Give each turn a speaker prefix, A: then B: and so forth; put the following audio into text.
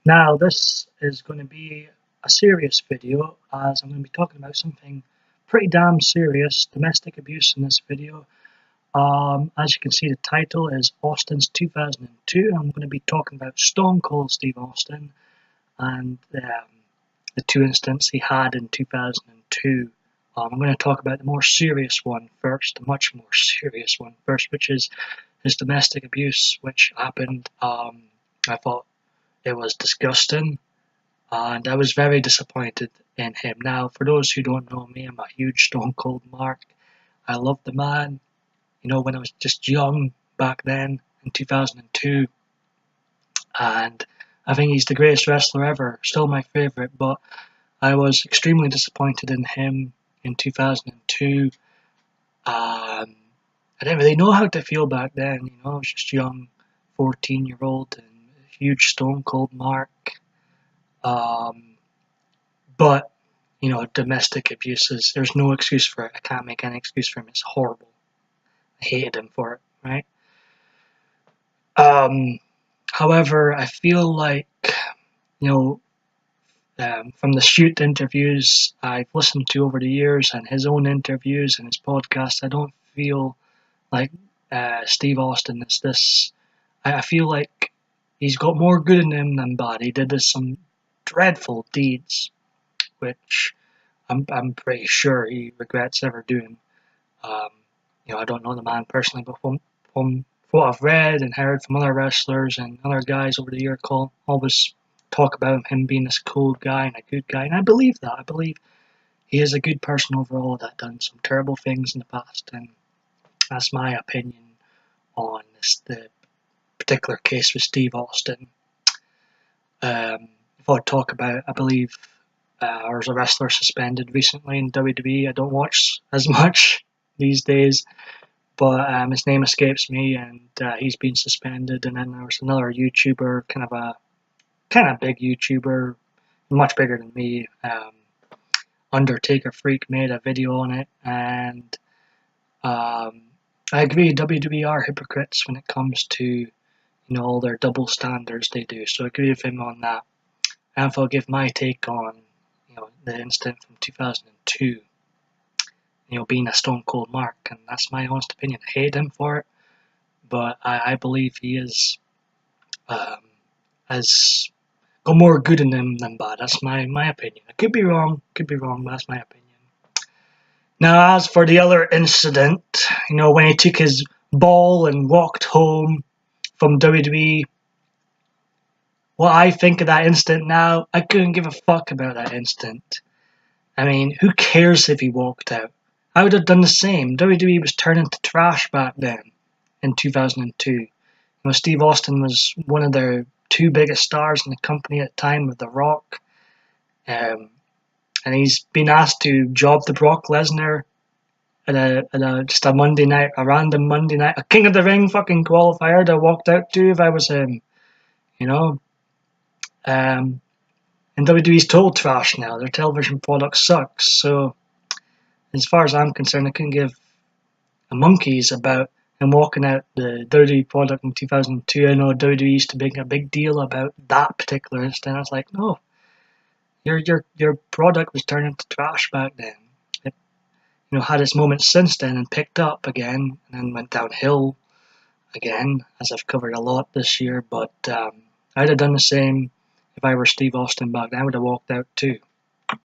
A: Now, this is going to be a serious video, as I'm going to be talking about something pretty damn serious, domestic abuse in this video. As you can see, the title is Austin's 2002. I'm going to be talking about Stone Cold Steve Austin and the two incidents he had in 2002. I'm going to talk about the more serious one first, the much more serious one first, which is his domestic abuse, which happened. I thought it was disgusting, and I was very disappointed in him. Now, for those who don't know me, I'm a huge Stone Cold mark. I love the man. You know, when I was just young back then in 2002, and I think he's the greatest wrestler ever, still my favourite, but I was extremely disappointed in him in 2002. I didn't really know how to feel back then, you know, I was just young, 14-year-old, and a huge Stone Cold mark. But, you know, domestic abuse there's no excuse for it. I can't make any excuse for him. It's horrible. I hated him for it, right? However, I feel like, you know, from the shoot interviews I've listened to over the years and his own interviews and his podcast, I don't feel like Steve Austin is this. I feel like he's got more good in him than bad. He did some dreadful deeds, which I'm pretty sure he regrets ever doing. You know, I don't know the man personally, but from what I've read and heard from other wrestlers and other guys over the year, always talk about him being this cold guy and a good guy, and I believe that. I believe he is a good person overall that done some terrible things in the past, and that's my opinion on the particular case with Steve Austin. If I talk about, I believe there's a wrestler suspended recently in WWE. I don't watch as much these days, but his name escapes me, and he's been suspended. And then there was another YouTuber, kind of big YouTuber, much bigger than me. Undertaker Freak made a video on it, and I agree, WWE are hypocrites when it comes to, you know, all their double standards they do. So I agree with him on that. And if I'll give my take on, you know, the incident from 2002, you know, being a Stone Cold mark, and that's my honest opinion. I hate him for it, but I believe he has got more good in him than bad. That's my opinion. I could be wrong, but that's my opinion. Now, as for the other incident, you know, when he took his ball and walked home from WWE, what I think of that incident now, I couldn't give a fuck about that incident. I mean, who cares if he walked out? I would have done the same. WWE was turning to trash back then in 2002. You know, Steve Austin was one of their two biggest stars in the company at the time with The Rock. And he's been asked to job the Brock Lesnar at just a Monday night, a random Monday night, a King of the Ring fucking qualifier that I walked out to if I was him, you know. And WWE's total trash now. Their television product sucks. So, as far as I'm concerned, I couldn't give a monkey's about him walking out the WWE product in 2002. I know WWE used to make a big deal about that particular incident. I was like, no, your product was turned into trash back then. It, you know, had its moments since then and picked up again and then went downhill again, as I've covered a lot this year. But I'd have done the same if I were Steve Austin back then. I would have walked out too.